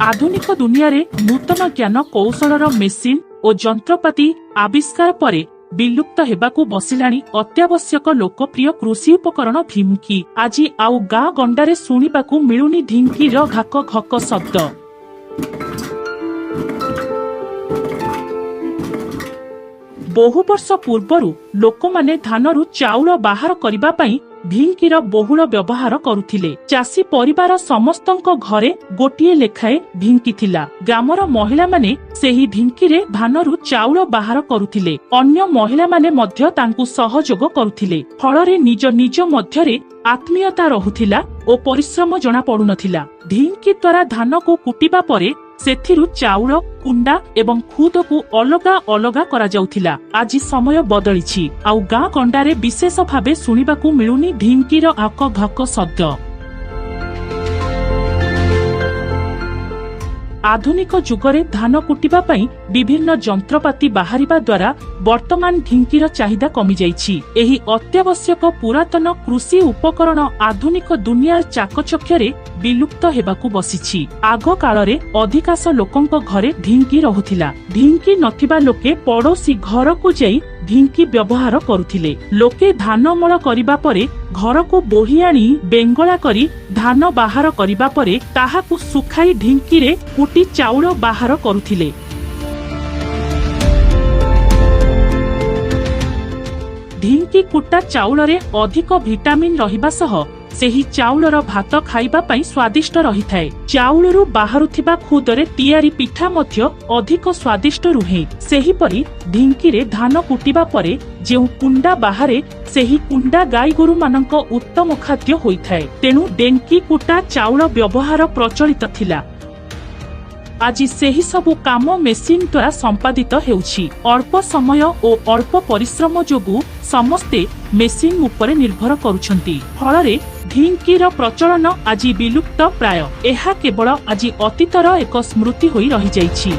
आधुनिक दुनिया रे नूतन ज्ञान कौशलर मेसिन और जंत्रपाति आविष्कार परे विलुप्त हेबाकू बसिलाणी अत्यावश्यक लोकप्रिय कृषि उपकरण ढिंकी। आज आउ गाँ गंडारे शुणिबाकू मिलुनी ढिंकीर घाक घक शब्द। बहु वर्ष पूर्वरु लोकमाने धानरु चाउल बाहर करिबा पई ढिंकीर बहुल व्यवहार करुथिले। चासी परिवार समस्तंक घरे गोटिए लेखाए ढिंकी थिला। ग्रामर महिला माने सेही ढिंकीरे धानरु चाउल बाहर करुथिले। अन्य महिला माने मध्य तांकु सहयोग करुथिले। फଳରେ निज निज मध्यरे आत्मीयता रहुथिला ओ परिश्रम जणा पडुनथिला। ढिंकी द्वारा धान को कुटिबा परे सेथिरु चाउल कुंडा एवं खुद को अलगा अलगा करा जाउथिला। आज समय बदलिछि आउ गाँ गंडारे विशेष भावे शुणिबाकू मिलुनी ढिंकीर आक घक शब्द। आधुनिक जुगरे धान कुटिबा पई विभिन्न जंत्रपाति बाहरिबा द्वारा वर्तमान ढिंकीर चाहिदा कमी जाइछि। एही अत्यावश्यक पुरातन कृषि उपकरण आधुनिक दुनिया चाकचक्ୟରେ विलुप्त हेबाकू बसिछि। आग काଳରେ अधिकांश लोकंक घरे ढिंकी रहुथिला। ढिंकी नथिबा लोके पड़ोसी घर को जाई ढिंकी व्यवहार करुथिले। लोके धान मळ करिबा परे घर को बोही आनी बेंगला करी धान बाहर करिबा परे ताहाकू सुखाई ढिंकी रे कुटी चाउल बाहर करुथिले। ढिंकी कुटा चाउल रे अधिक विटामिन रहिबा सह सेही चाउलर भात खाइबा पई स्वादिष्ट रहिथाए। चाउलरू बाहरुथिबा खुदरे तियारी पिठा मध्य अधिक स्वादिष्ट रुहे। सेही परी ढिंकी रे धान कुटिबा परे जेउ कुंडा बाहरे सेही कुंडा गाई गोरु मानक उत्तम खाद्य होइथाए। तेनु डेंकी कुटा चाउल व्यवहार प्रचलित थिला। आज सेही सबु काम मेसिन द्वारा संपादित हेउछि। अल्प समय और अल्प परिश्रम जोगु समस्ते मेसिन उपरे निर्भर करुछंती। फଳରେ ढिंकीर प्रचलन आज विलुप्त प्राय। एहा केवल आज अतीतर एक स्मृति होई रहि जाइछि।